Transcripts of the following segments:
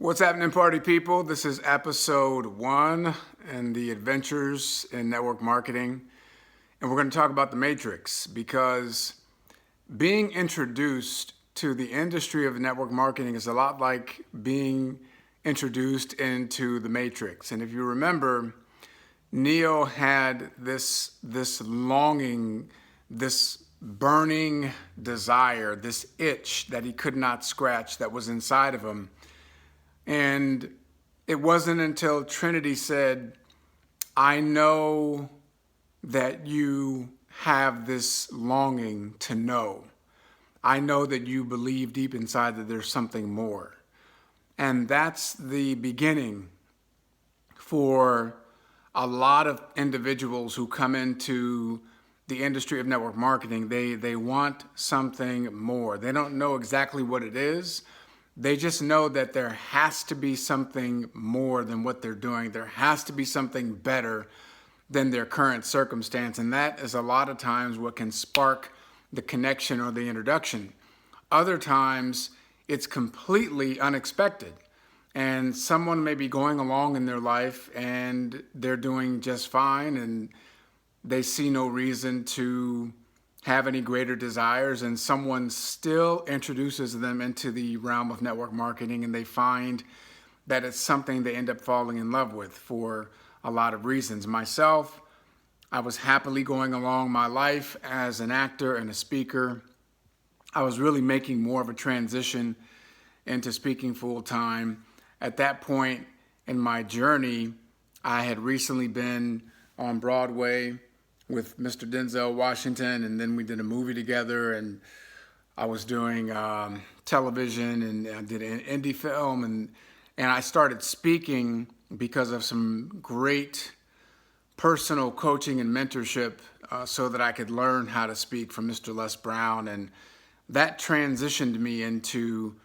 What's happening, party people? This is episode 1 in the Adventures in Network Marketing. And we're going to talk about the Matrix because being introduced to the industry of network marketing is a lot like being introduced into the Matrix. And if you remember, Neo had this longing, this burning desire, this itch that he could not scratch that was inside of him. And it wasn't until Trinity said, I know that you have this longing to know. I know that you believe deep inside that there's something more. And that's the beginning for a lot of individuals who come into the industry of network marketing. They want something more. They don't know exactly what it is. They just know that there has to be something more than what they're doing. There has to be something better than their current circumstance. And that is a lot of times what can spark the connection or the introduction. Other times, it's completely unexpected. And someone may be going along in their life and they're doing just fine and they see no reason to have any greater desires, and someone still introduces them into the realm of network marketing, and they find that it's something they end up falling in love with for a lot of reasons. Myself, I was happily going along my life as an actor and a speaker. I was really making more of a transition into speaking full time. At that point in my journey, I had recently been on Broadway with Mr. Denzel Washington, and then we did a movie together, and I was doing television, and I did an indie film, and I started speaking because of some great personal coaching and mentorship so that I could learn how to speak from Mr. Les Brown, and that transitioned me into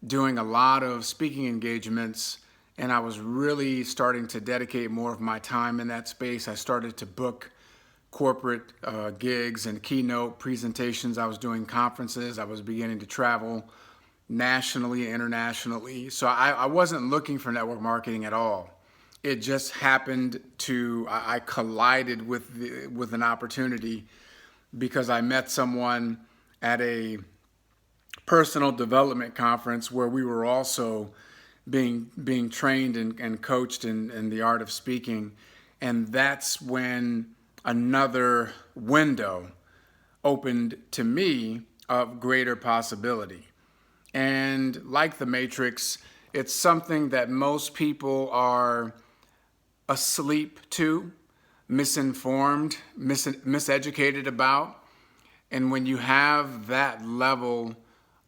doing a lot of speaking engagements, and I was really starting to dedicate more of my time in that space. I started to book corporate gigs and keynote presentations. I was doing conferences. I was beginning to travel nationally and internationally. So I wasn't looking for network marketing at all. It just happened to, I collided with an opportunity because I met someone at a personal development conference where we were also being trained and coached in the art of speaking. And that's when another window opened to me of greater possibility. And like the Matrix, it's something that most people are asleep to, misinformed, miseducated about. And when you have that level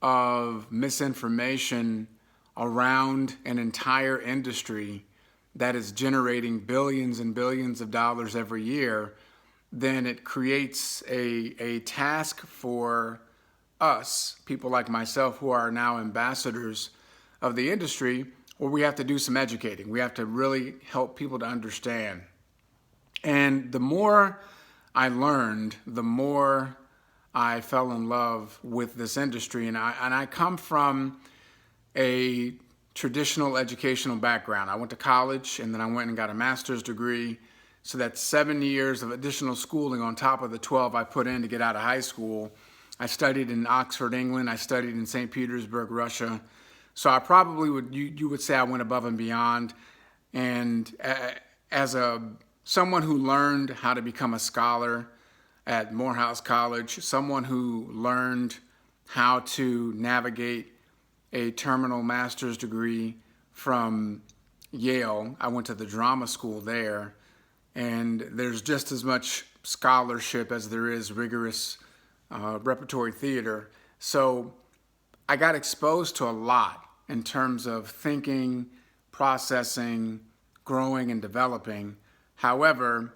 of misinformation around an entire industry that is generating billions and billions of dollars every year, then it creates a task for us, people like myself who are now ambassadors of the industry, where we have to do some educating. We have to really help people to understand. And the more I learned, the more I fell in love with this industry. And I come from a traditional educational background. I went to college and then I went and got a master's degree. So that's 7 years of additional schooling on top of the 12 I put in to get out of high school. I studied in Oxford, England. I studied in St. Petersburg, Russia. So I probably would, you would say I went above and beyond. And as someone who learned how to become a scholar at Morehouse College, someone who learned how to navigate a terminal master's degree from Yale. I went to the drama school there, and there's just as much scholarship as there is rigorous repertory theater. So I got exposed to a lot in terms of thinking, processing, growing, and developing. However,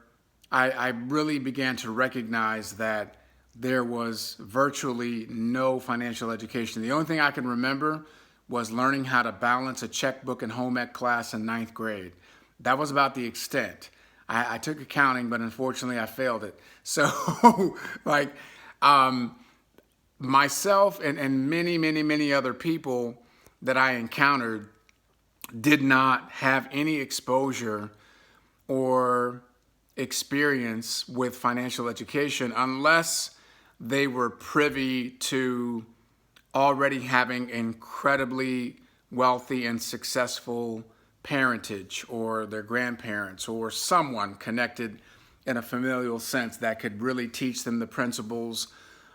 I really began to recognize that there was virtually no financial education. The only thing I can remember was learning how to balance a checkbook and home ec class in 9th grade. That was about the extent. I took accounting, but unfortunately I failed it. So myself and many other people that I encountered did not have any exposure or experience with financial education unless they were privy to already having incredibly wealthy and successful parentage, or their grandparents, or someone connected in a familial sense that could really teach them the principles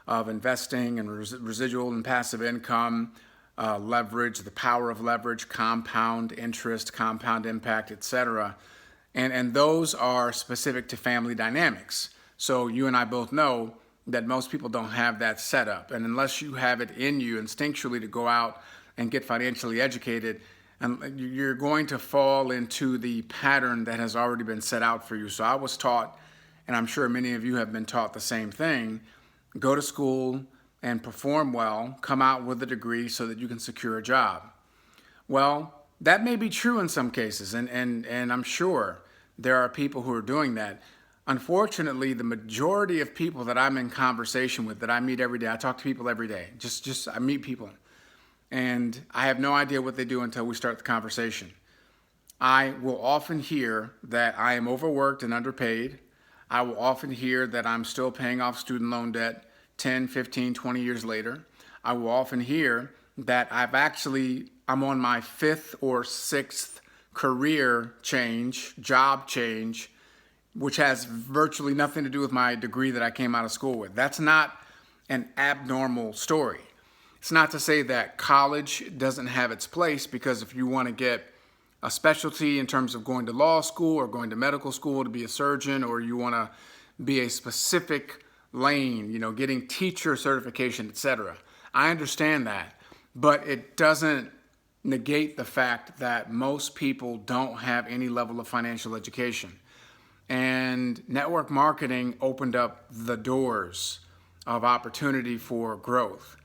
of investing and residual and passive income, leverage, the power of leverage, compound interest, compound impact, etc. And those are specific to family dynamics. So you and I both know that most people don't have that set up. And unless you have it in you instinctually to go out and get financially educated, and you're going to fall into the pattern that has already been set out for you. So I was taught, and I'm sure many of you have been taught the same thing: go to school and perform well, come out with a degree so that you can secure a job. Well, that may be true in some cases, and I'm sure there are people who are doing that. Unfortunately, the majority of people that I'm in conversation with, that I meet every day, I talk to people every day, I meet people, and I have no idea what they do until we start the conversation. I will often hear that I am overworked and underpaid. I will often hear that I'm still paying off student loan debt 10, 15, 20 years later. I will often hear that I'm on my 5th or 6th career change, job change, which has virtually nothing to do with my degree that I came out of school with. That's not an abnormal story. It's not to say that college doesn't have its place, because if you want to get a specialty in terms of going to law school or going to medical school to be a surgeon, or you want to be a specific lane, getting teacher certification, etc. I understand that, but it doesn't negate the fact that most people don't have any level of financial education. And network marketing opened up the doors of opportunity for growth.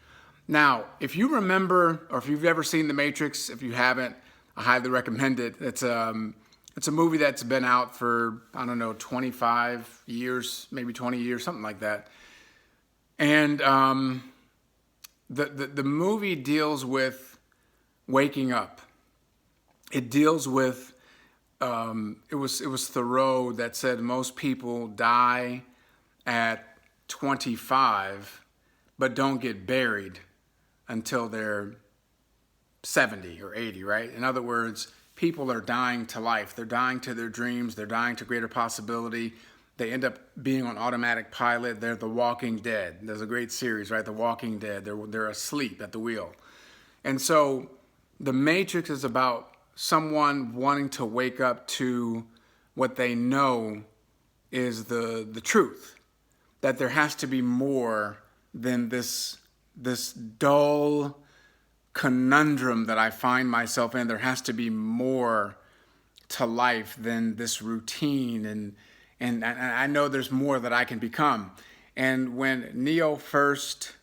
Now, if you remember, or if you've ever seen The Matrix, if you haven't, I highly recommend it. It's a movie that's been out for, 25 years, maybe 20 years, something like that. And the movie deals with waking up. It deals with, it was Thoreau that said most people die at 25, but don't get buried until they're 70 or 80, right? In other words, people are dying to life. They're dying to their dreams. They're dying to greater possibility. They end up being on automatic pilot. They're the Walking Dead. There's a great series, right? The Walking Dead. They're asleep at the wheel. And so The Matrix is about someone wanting to wake up to what they know is the truth, that there has to be more than this dull conundrum that I find myself in. There has to be more to life than this routine, and I know there's more that I can become. And when Neo first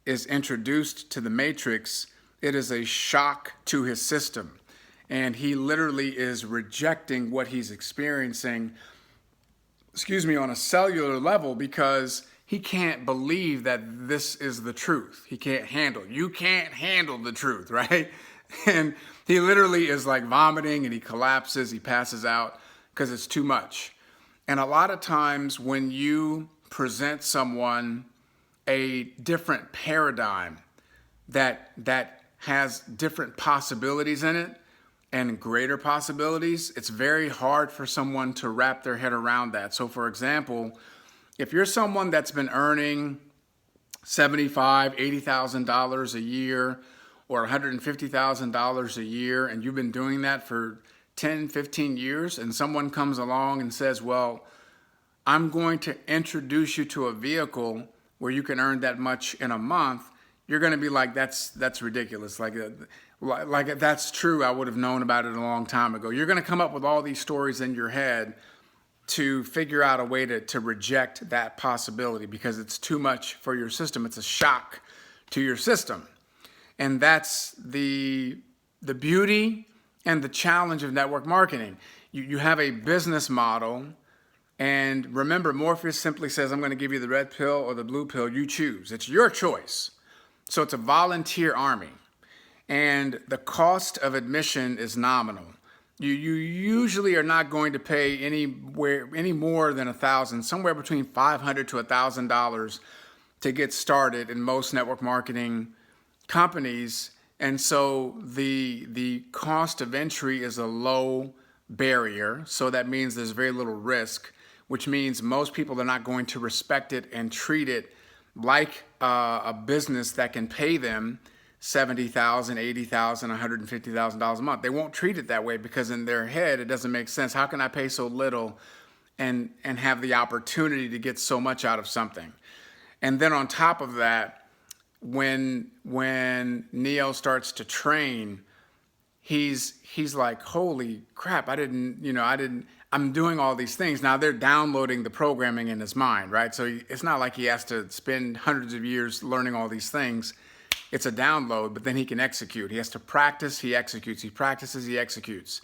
is introduced to the Matrix, it is a shock to his system, and he literally is rejecting what he's experiencing, on a cellular level, because he can't believe that this is the truth. You can't handle the truth, right? And he literally is like vomiting, and he collapses, he passes out because it's too much. And a lot of times when you present someone a different paradigm that has different possibilities in it and greater possibilities, it's very hard for someone to wrap their head around that. So for example, if you're someone that's been earning $75,000, $80,000 a year or $150,000 a year, and you've been doing that for 10, 15 years, and someone comes along and says, well, I'm going to introduce you to a vehicle where you can earn that much in a month, you're going to be like, that's ridiculous. Like if that's true, I would have known about it a long time ago. You're going to come up with all these stories in your head to figure out a way to reject that possibility because it's too much for your system. It's a shock to your system. And that's the beauty and the challenge of network marketing. You have a business model, and remember, Morpheus simply says, I'm going to give you the red pill or the blue pill. You choose. It's your choice. So it's a volunteer army. and the cost of admission is nominal. You usually are not going to pay any more than $1,000, somewhere between $500 to $1,000 to get started in most network marketing companies. And so the cost of entry is a low barrier. So that means there's very little risk, which means most people are not going to respect it and treat it like a business that can pay them $70,000, $80,000, $150,000 a month. They won't treat it that way because in their head it doesn't make sense. How can I pay so little and have the opportunity to get so much out of something? And then on top of that, when Neo starts to train, he's like, holy crap, I'm doing all these things. Now they're downloading the programming in his mind, right? So it's not like he has to spend hundreds of years learning all these things. It's a download, but then he can execute. He has to practice, he executes. He practices, he executes.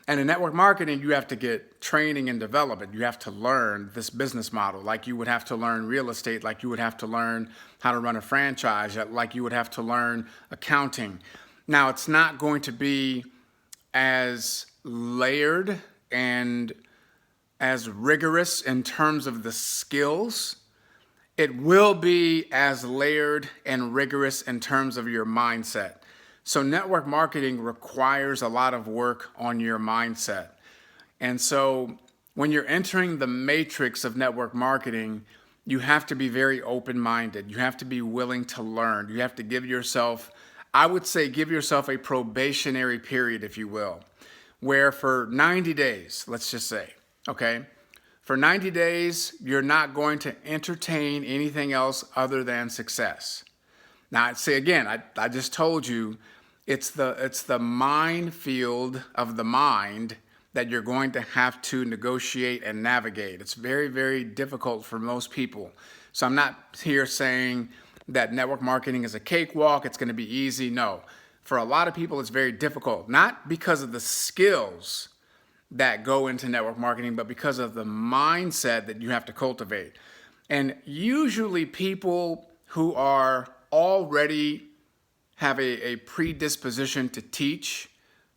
And in network marketing, you have to get training and development. You have to learn this business model, like you would have to learn real estate, like you would have to learn how to run a franchise, like you would have to learn accounting. Now, it's not going to be as layered and as rigorous in terms of the skills. It will be as layered and rigorous in terms of your mindset. So network marketing requires a lot of work on your mindset. And so when you're entering the matrix of network marketing, you have to be very open-minded. You have to be willing to learn. You have to give yourself, I would say, give yourself a probationary period, if you will, where for 90 days, let's just say, okay, for 90 days, you're not going to entertain anything else other than success. Now, I'd say again, I just told you, it's the minefield of the mind that you're going to have to negotiate and navigate. It's very, very difficult for most people. So I'm not here saying that network marketing is a cakewalk, it's going to be easy. No, for a lot of people, it's very difficult, not because of the skills that go into network marketing, but because of the mindset that you have to cultivate. And usually people who are already have a predisposition to teach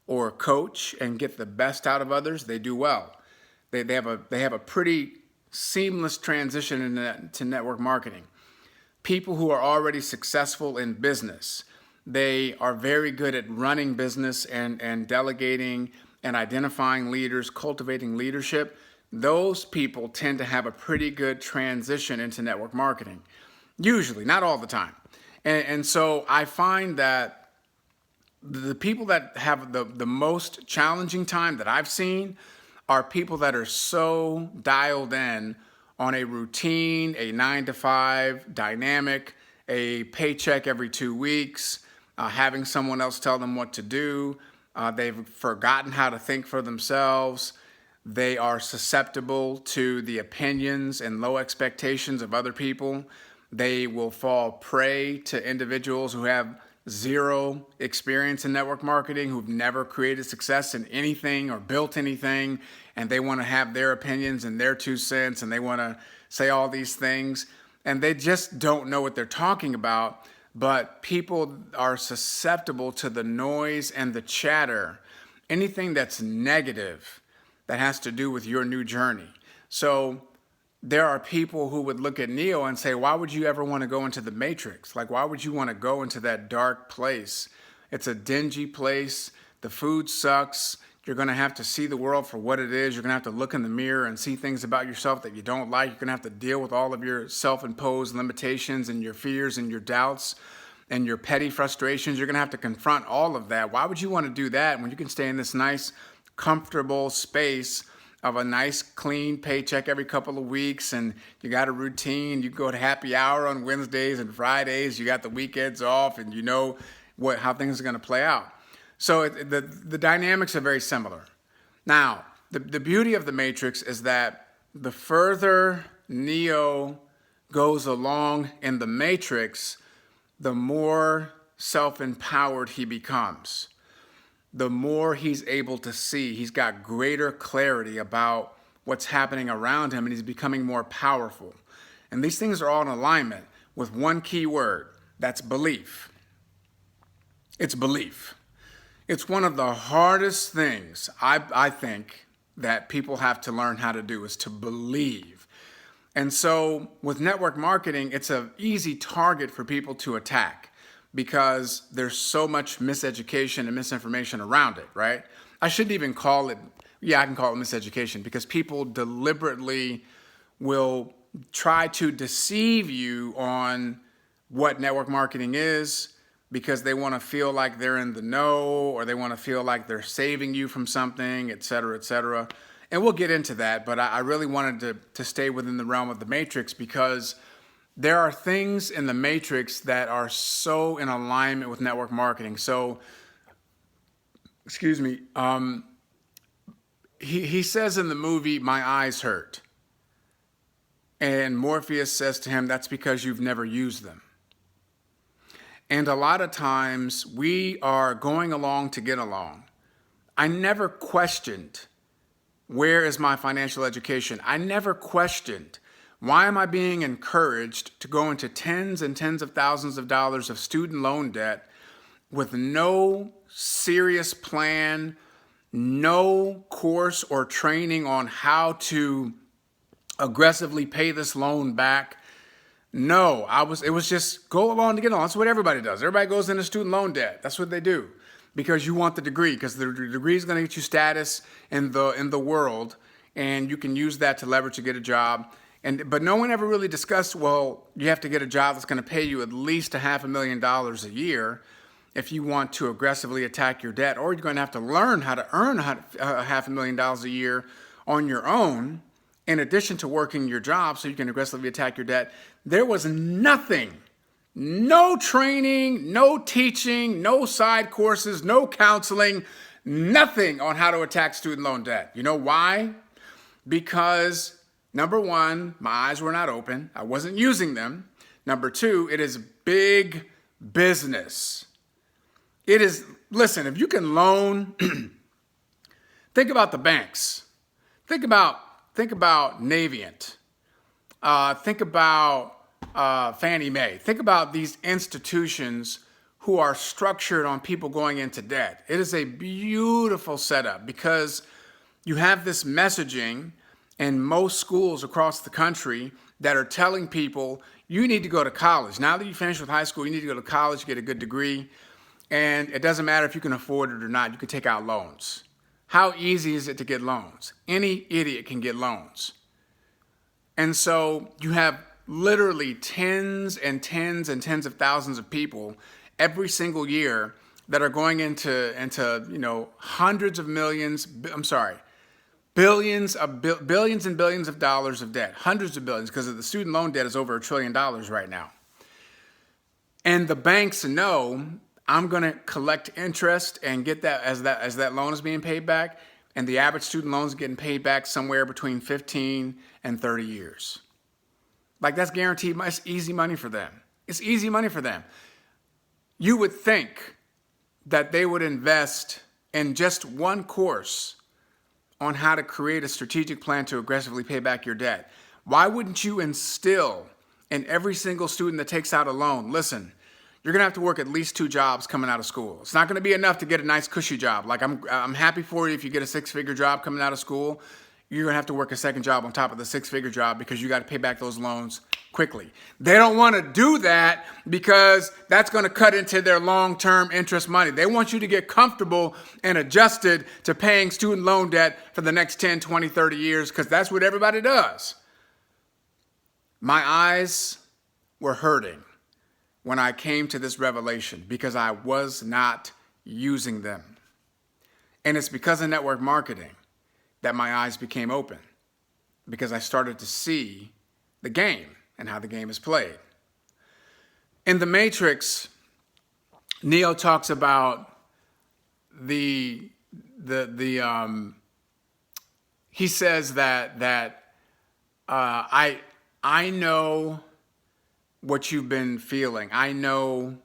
or coach and get the best out of others, they do well. They have a pretty seamless transition into network marketing. People who are already successful in business, they are very good at running business and delegating and identifying leaders, cultivating leadership. Those people tend to have a pretty good transition into network marketing. Usually, not all the time. And so I find that the people that have the most challenging time that I've seen are people that are so dialed in on a routine, a 9-to-5 dynamic, a paycheck every 2 weeks, having someone else tell them what to do. They've forgotten how to think for themselves. They are susceptible to the opinions and low expectations of other people. They will fall prey to individuals who have zero experience in network marketing, who've never created success in anything or built anything, and they want to have their opinions and their 2 cents, and they want to say all these things, and they just don't know what they're talking about. But people are susceptible to the noise and the chatter, anything that's negative that has to do with your new journey. So there are people who would look at Neo and say, why would you ever want to go into the matrix? Like, why would you want to go into that dark place? It's a dingy place. The food sucks. You're going to have to see the world for what it is. You're going to have to look in the mirror and see things about yourself that you don't like. You're going to have to deal with all of your self-imposed limitations and your fears and your doubts and your petty frustrations. You're going to have to confront all of that. Why would you want to do that when you can stay in this nice, comfortable space of a nice, clean paycheck every couple of weeks, and you got a routine? You go to happy hour on Wednesdays and Fridays. You got the weekends off, and you know how things are going to play out. So the dynamics are very similar. Now, the beauty of the matrix is that the further Neo goes along in the matrix, the more self-empowered he becomes. The more he's able to see. He's got greater clarity about what's happening around him, and he's becoming more powerful. And these things are all in alignment with one key word, that's belief. It's belief. It's one of the hardest things I think that people have to learn how to do is to believe. And so with network marketing, it's an easy target for people to attack because there's so much miseducation and misinformation around it, right? I shouldn't even call it, I can call it miseducation because people deliberately will try to deceive you on what network marketing is because they want to feel like they're in the know or they want to feel like they're saving you from something, et cetera, et cetera. And we'll get into that, but I really wanted to stay within the realm of the matrix because there are things in the matrix that are so in alignment with network marketing. So, excuse me, he says in the movie, "My eyes hurt." And Morpheus says to him, "That's because you've never used them." And a lot of times we are going along to get along. I never questioned, where is my financial education? I never questioned, why am I being encouraged to go into tens and tens of thousands of dollars of student loan debt with no serious plan, no course or training on how to aggressively pay this loan back? No, it was just go along to get along. That's what everybody does. Everybody goes into student loan debt. That's what they do because you want the degree, because the degree is going to get you status in the world, and you can use that to leverage to get a job. But no one ever really discussed, well, you have to get a job that's going to pay you at least $500,000 a year if you want to aggressively attack your debt, or you're going to have to learn how to earn $500,000 a year on your own, in addition to working your job so you can aggressively attack your debt. There was nothing, no training, no teaching, no side courses, no counseling, nothing on how to attack student loan debt. You know why? Because number one, my eyes were not open. I wasn't using them. Number two, it is big business. It is, listen, if you can loan, think about the banks. Think about Navient. Think about Fannie Mae. Think about these institutions who are structured on people going into debt. It is a beautiful setup because you have this messaging in most schools across the country that are telling people you need to go to college. Now that you finish with high school, you need to go to college, get a good degree, and it doesn't matter if you can afford it or not, you can take out loans. How easy is it to get loans? Any idiot can get loans. And so you have literally tens and tens and tens of thousands of people every single year that are going into hundreds of millions, billions and billions of dollars of debt, hundreds of billions, because the student loan debt is over $1 trillion right now. And the banks know, I'm going to collect interest and get that as that loan is being paid back, and the average student loan is getting paid back somewhere between 15 and 30 years. Like, that's guaranteed. It's easy money for them. It's easy money for them. You would think that they would invest in just one course on how to create a strategic plan to aggressively pay back your debt. Why wouldn't you instill in every single student that takes out a loan, listen, you're going to have to work at least 2 jobs coming out of school. It's not going to be enough to get a nice cushy job. Like, I'm happy for you if you get a 6-figure job coming out of school. You're going to have to work a second job on top of the 6-figure job because you got to pay back those loans quickly. They don't want to do that because that's going to cut into their long-term interest money. They want you to get comfortable and adjusted to paying student loan debt for the next 10, 20, 30 years because that's what everybody does. My eyes were hurting when I came to this revelation because I was not using them. And it's because of network marketing that my eyes became open, because I started to see the game and how the game is played. In The Matrix, Neo talks about he says that I know what you've been feeling. I know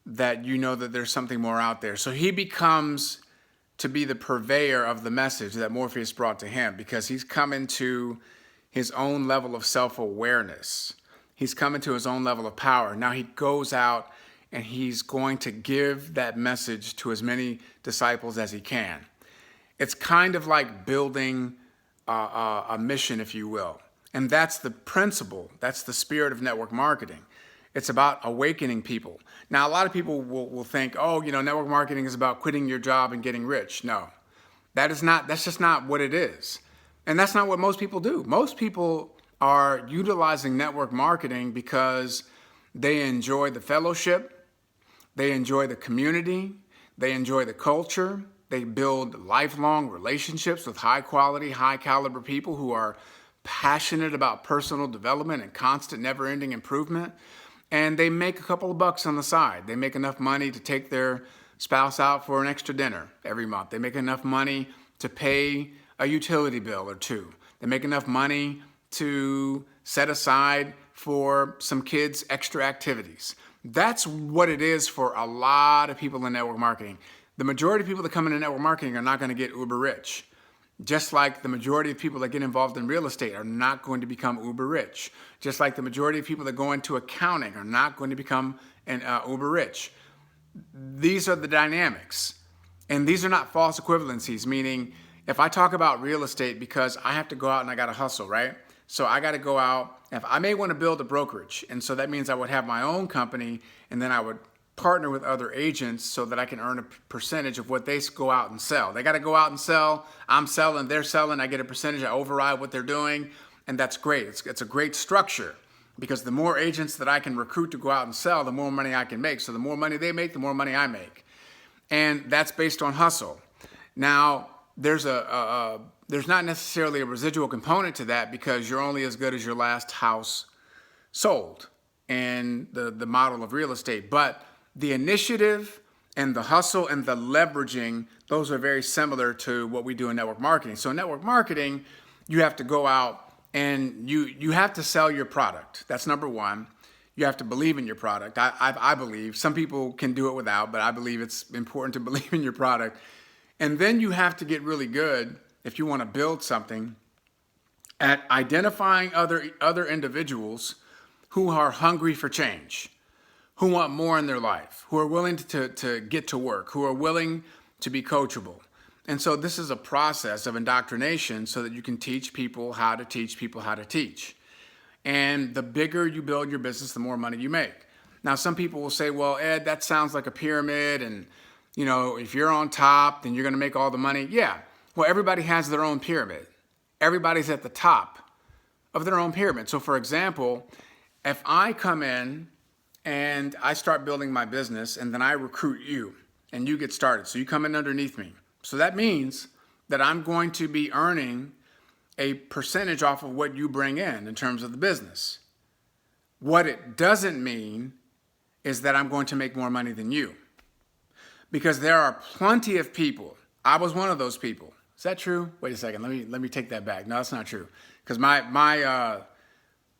that you know that there's something more out there. So he becomes to be the purveyor of the message that Morpheus brought to him because he's coming to his own level of self-awareness. He's coming to his own level of power. Now he goes out and he's going to give that message to as many disciples as he can. It's kind of like building a mission, if you will. And that's the principle. That's the spirit of network marketing. It's about awakening people. Now, a lot of people will think, oh, network marketing is about quitting your job and getting rich. No, that's just not what it is. And that's not what most people do. Most people are utilizing network marketing because they enjoy the fellowship, they enjoy the community, they enjoy the culture, they build lifelong relationships with high quality, high caliber people who are passionate about personal development and constant never-ending improvement. And they make a couple of bucks on the side. They make enough money to take their spouse out for an extra dinner every month. They make enough money to pay a utility bill or two. They make enough money to set aside for some kids' extra activities. That's what it is for a lot of people in network marketing. The majority of people that come into network marketing are not going to get uber rich. Just like the majority of people that get involved in real estate are not going to become uber rich. Just like the majority of people that go into accounting are not going to become uber rich. These are the dynamics. And these are not false equivalencies, meaning if I talk about real estate because I have to go out and I got to hustle, right? So I got to go out. If I may want to build a brokerage, and so that means I would have my own company, and then I would partner with other agents so that I can earn a percentage of what they go out and sell. They got to go out and sell. I'm selling, they're selling. I get a percentage. I override what they're doing, and that's great. It's a great structure because the more agents that I can recruit to go out and sell, the more money I can make. So the more money they make, the more money I make, and that's based on hustle. Now, there's not necessarily a residual component to that because you're only as good as your last house sold in the model of real estate. But the initiative and the hustle and the leveraging, those are very similar to what we do in network marketing. So in network marketing, you have to go out and you have to sell your product. That's number one. You have to believe in your product. I believe. Some people can do it without, but I believe it's important to believe in your product. And then you have to get really good, if you want to build something, at identifying other individuals who are hungry for change, who want more in their life, who are willing to get to work, who are willing to be coachable. And so this is a process of indoctrination so that you can teach people how to teach people how to teach. And the bigger you build your business, the more money you make. Now, some people will say, well, Ed, that sounds like a pyramid. And, if you're on top, then you're going to make all the money. Yeah. Well, everybody has their own pyramid. Everybody's at the top of their own pyramid. So, for example, if I come in and I start building my business and then I recruit you and you get started. So you come in underneath me. So that means that I'm going to be earning a percentage off of what you bring in terms of the business. What it doesn't mean is that I'm going to make more money than you. Because there are plenty of people. I was one of those people. Is that true? Wait a second. Let me take that back. No, that's not true. Because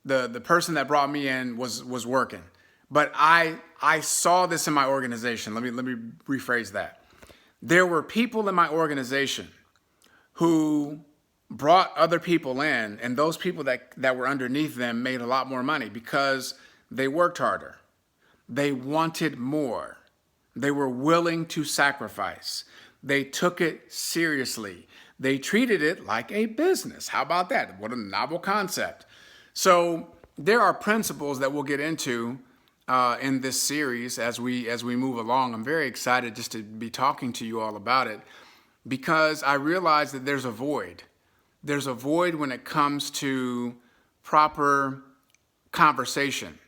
the person that brought me in was working. But I saw this in my organization. Let me rephrase that. There were people in my organization who brought other people in, and those people that were underneath them made a lot more money because they worked harder. They wanted more. They were willing to sacrifice. They took it seriously. They treated it like a business. How about that? What a novel concept. So there are principles that we'll get into in this series as we move along. I'm very excited just to be talking to you all about it because I realize that there's a void. There's a void when it comes to proper conversation.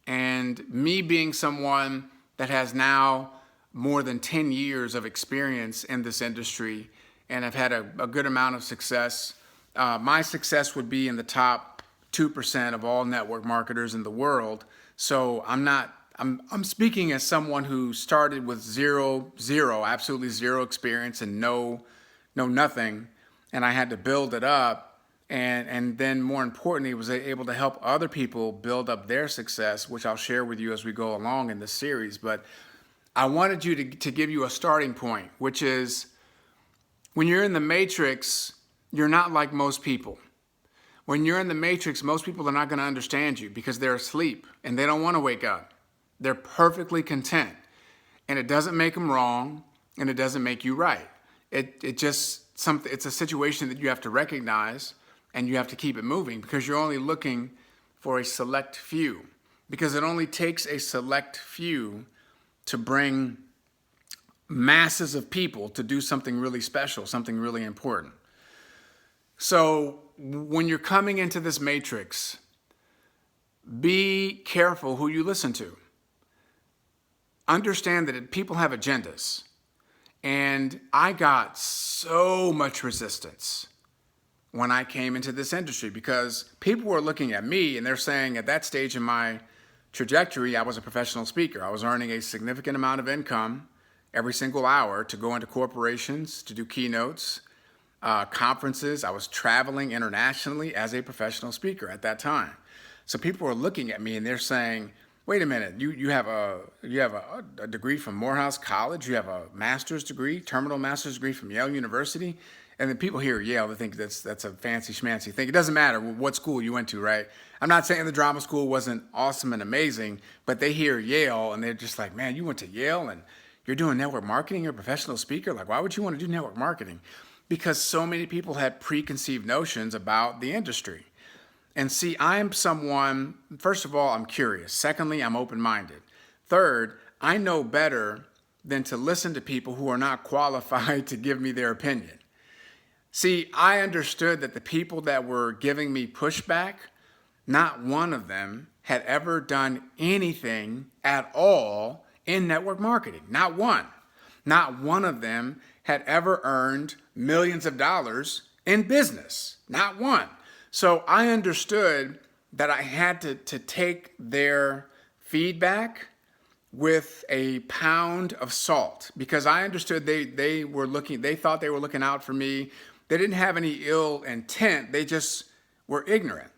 And me being someone that has now more than 10 years of experience in this industry and I've had a good amount of success, my success would be in the top 2% of all network marketers in the world. So I'm speaking as someone who started with absolutely zero experience and know nothing. And I had to build it up. And then more importantly, was able to help other people build up their success, which I'll share with you as we go along in this series. But I wanted you to give you a starting point, which is when you're in the matrix, you're not like most people. When you're in the matrix, most people are not going to understand you because they're asleep and they don't want to wake up. They're perfectly content. And it doesn't make them wrong, and it doesn't make you right. It just something. It's a situation that you have to recognize, and you have to keep it moving, because you're only looking for a select few. Because it only takes a select few to bring masses of people to do something really special, something really important. So when you're coming into this matrix, be careful who you listen to. Understand that people have agendas. And I got so much resistance when I came into this industry, because people were looking at me and they're saying, at that stage in my trajectory, I was a professional speaker. I was earning a significant amount of income every single hour to go into corporations, to do keynotes, conferences. I was traveling internationally as a professional speaker at that time. So people were looking at me and they're saying, wait a minute, you have a degree from Morehouse College, you have a master's degree, terminal master's degree from Yale University, and then people hear Yale, they think that's a fancy schmancy thing. It doesn't matter what school you went to, right? I'm not saying the drama school wasn't awesome and amazing, but they hear Yale and they're just like, man, you went to Yale and you're doing network marketing, you're a professional speaker. Like, why would you want to do network marketing? Because so many people had preconceived notions about the industry. And see, I'm someone, first of all, I'm curious. Secondly, I'm open-minded. Third, I know better than to listen to people who are not qualified to give me their opinion. See, I understood that the people that were giving me pushback, not one of them had ever done anything at all in network marketing. Not one. Not one of them had ever earned millions of dollars in business. Not one. So I understood that I had to take their feedback with a pound of salt, because I understood they thought they were looking out for me. They didn't have any ill intent. They just were ignorant.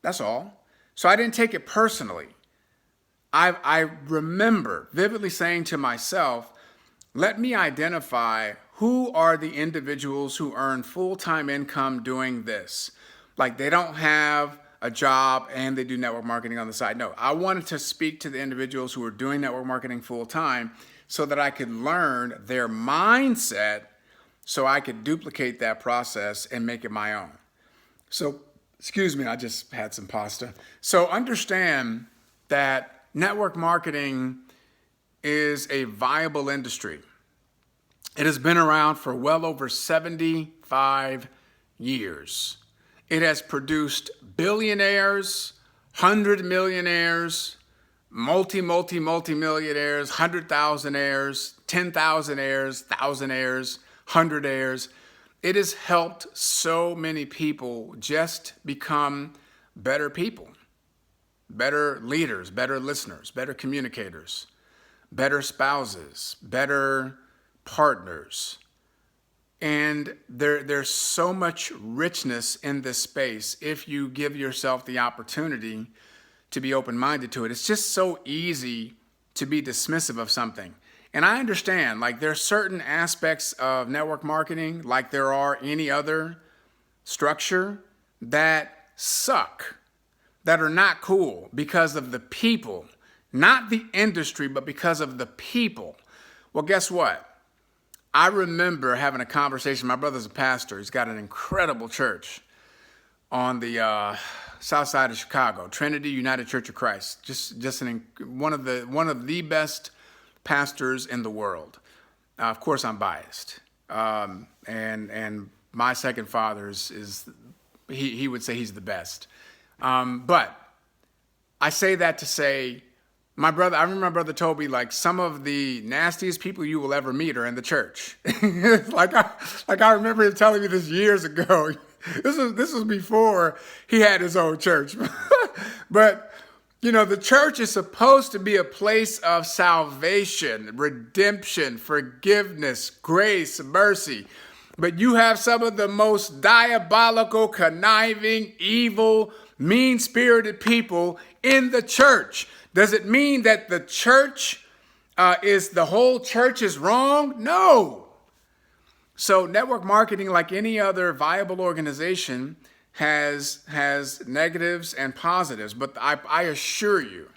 That's all. So I didn't take it personally. I remember vividly saying to myself, let me identify who are the individuals who earn full-time income doing this. Like, they don't have a job and they do network marketing on the side. No, I wanted to speak to the individuals who are doing network marketing full-time so that I could learn their mindset, so I could duplicate that process and make it my own. So, excuse me, I just had some pasta. So understand that network marketing is a viable industry. It has been around for well over 75 years. It has produced billionaires, 100 millionaires, multi-millionaires, 100,000aires, 10,000aires, 1,000aires, 100aires. It has helped so many people just become better people, better leaders, better listeners, better communicators, better spouses, better partners. And there's so much richness in this space if you give yourself the opportunity to be open-minded to it. It's just so easy to be dismissive of something. And I understand, like, there are certain aspects of network marketing, like there are any other structure, that suck, that are not cool because of the people, not the industry, but because of the people. Well, guess what? I remember having a conversation. My brother's a pastor. He's got an incredible church on the south side of Chicago, Trinity United Church of Christ. Just one of the best pastors in the world. Of course, I'm biased, and my second father is he would say he's the best. But I say that to say, I remember my brother told me, like, some of the nastiest people you will ever meet are in the church. I remember him telling me this years ago. This was before he had his own church. But, you know, the church is supposed to be a place of salvation, redemption, forgiveness, grace, mercy. But you have some of the most diabolical, conniving, evil, mean-spirited people in the church. Does it mean that the church the whole church is wrong? No. So network marketing, like any other viable organization, has negatives and positives. But I assure you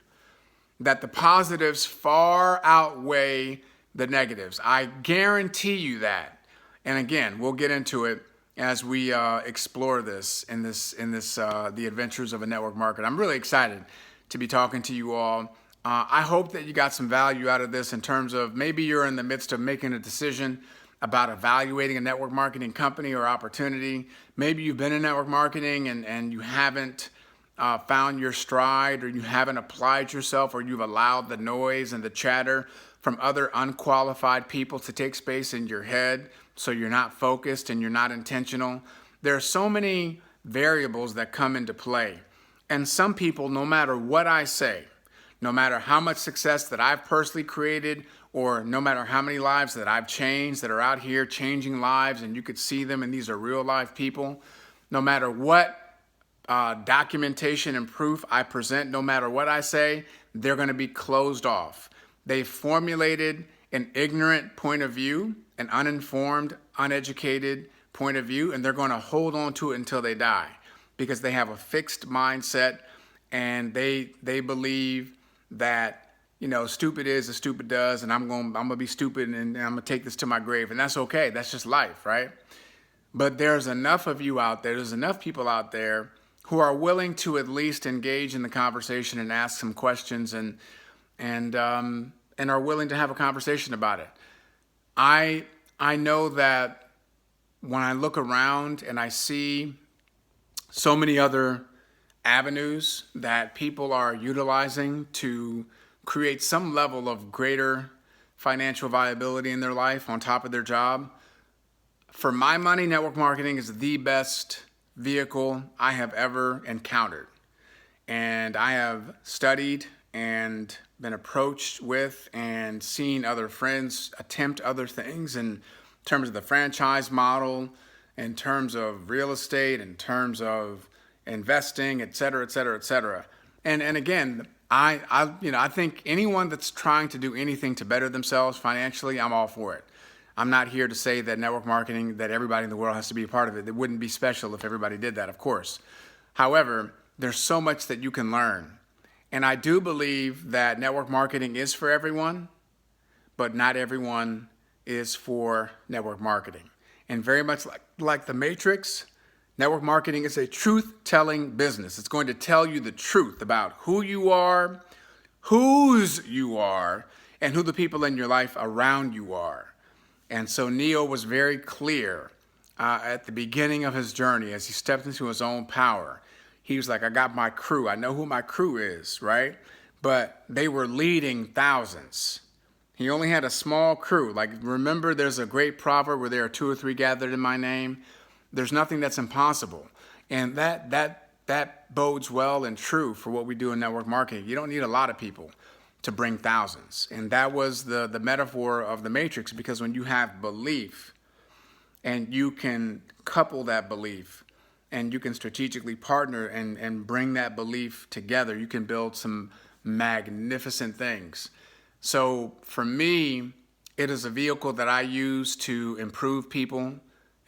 that the positives far outweigh the negatives. I guarantee you that. And again, we'll get into it as we explore this in the adventures of a network marketer. I'm really excited to be talking to you all. I hope that you got some value out of this in terms of maybe you're in the midst of making a decision about evaluating a network marketing company or opportunity. Maybe you've been in network marketing and you haven't found your stride, or you haven't applied yourself, or you've allowed the noise and the chatter from other unqualified people to take space in your head, so you're not focused and you're not intentional. There are so many variables that come into play. And some people, no matter what I say, no matter how much success that I've personally created, or no matter how many lives that I've changed that are out here changing lives, and you could see them, and these are real life people, no matter what documentation and proof I present, no matter what I say, they're going to be closed off. They've formulated an ignorant point of view, an uninformed, uneducated point of view, and they're going to hold on to it until they die, because they have a fixed mindset, and they believe that, you know, stupid is as stupid does, and I'm gonna be stupid, and I'm gonna take this to my grave, and that's okay. That's just life, right? But there's enough of you out there. There's enough people out there who are willing to at least engage in the conversation and ask some questions, and are willing to have a conversation about it. I know that when I look around and I see so many other avenues that people are utilizing to create some level of greater financial viability in their life on top of their job, for my money, network marketing is the best vehicle I have ever encountered. And I have studied and been approached with and seen other friends attempt other things in terms of the franchise model, in terms of real estate, in terms of investing, et cetera, et cetera, et cetera. And again, I think anyone that's trying to do anything to better themselves financially, I'm all for it. I'm not here to say that network marketing, that everybody in the world has to be a part of it. It wouldn't be special if everybody did that, of course. However, there's so much that you can learn. And I do believe that network marketing is for everyone, but not everyone is for network marketing. And very much like the Matrix, network marketing is a truth-telling business. It's going to tell you the truth about who you are, whose you are, and who the people in your life around you are. And so Neo was very clear at the beginning of his journey as he stepped into his own power. He was like, I got my crew. I know who my crew is, right? But they were leading thousands. He only had a small crew. Like, remember, there's a great proverb where there are 2 or 3 gathered in my name. There's nothing that's impossible. And that bodes well and true for what we do in network marketing. You don't need a lot of people to bring thousands. And that was the metaphor of the Matrix, because when you have belief and you can couple that belief and you can strategically partner and bring that belief together, you can build some magnificent things. So for me, it is a vehicle that I use to improve people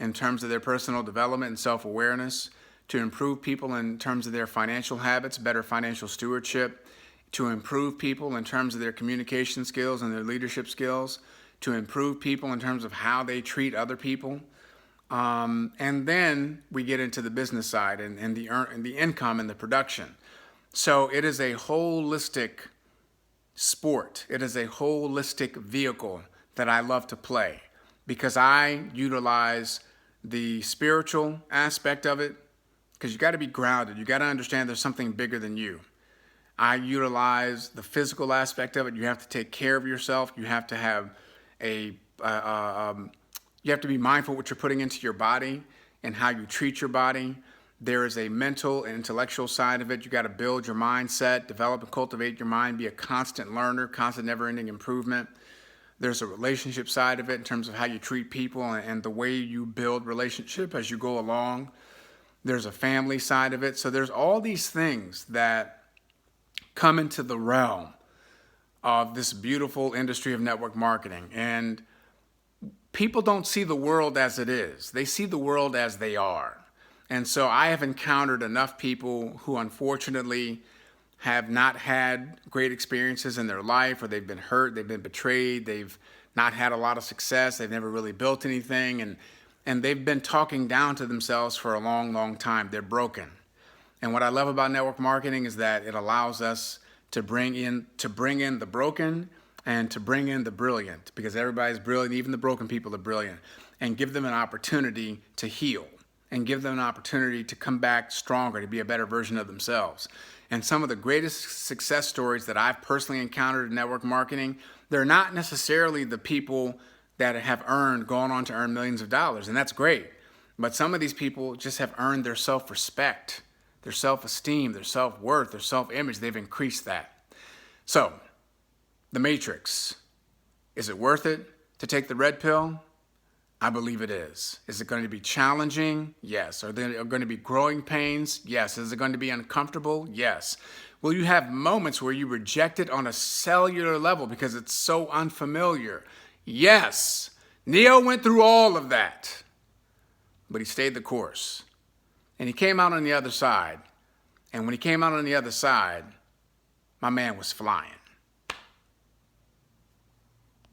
in terms of their personal development and self-awareness, to improve people in terms of their financial habits, better financial stewardship, to improve people in terms of their communication skills and their leadership skills, to improve people in terms of how they treat other people. And then we get into the business side and the income and the production. So it is a holistic sport. It is a holistic vehicle that I love to play, because I utilize the spiritual aspect of it, because you got to be grounded. You got to understand there's something bigger than you. I utilize the physical aspect of it. You have to take care of yourself. You have to have you have to be mindful what you're putting into your body and how you treat your body. There is a mental and intellectual side of it. You got to build your mindset, develop and cultivate your mind, be a constant learner, constant never-ending improvement. There's a relationship side of it in terms of how you treat people and the way you build relationship as you go along. There's a family side of it. So there's all these things that come into the realm of this beautiful industry of network marketing. And people don't see the world as it is. They see the world as they are. And so I have encountered enough people who unfortunately have not had great experiences in their life, or they've been hurt, they've been betrayed, they've not had a lot of success, they've never really built anything, and they've been talking down to themselves for a long, long time. They're broken. And what I love about network marketing is that it allows us to bring in the broken and to bring in the brilliant, because everybody's brilliant, even the broken people are brilliant, and give them an opportunity to heal and give them an opportunity to come back stronger, to be a better version of themselves. And some of the greatest success stories that I've personally encountered in network marketing, they're not necessarily the people that have gone on to earn millions of dollars, and that's great. But some of these people just have earned their self-respect, their self-esteem, their self-worth, their self-image. They've increased that. So, the Matrix, is it worth it to take the red pill? I believe it is. Is it going to be challenging? Yes. Are there going to be growing pains? Yes. Is it going to be uncomfortable? Yes. Will you have moments where you reject it on a cellular level because it's so unfamiliar? Yes. Neo went through all of that, but he stayed the course. And he came out on the other side. And when he came out on the other side, my man was flying.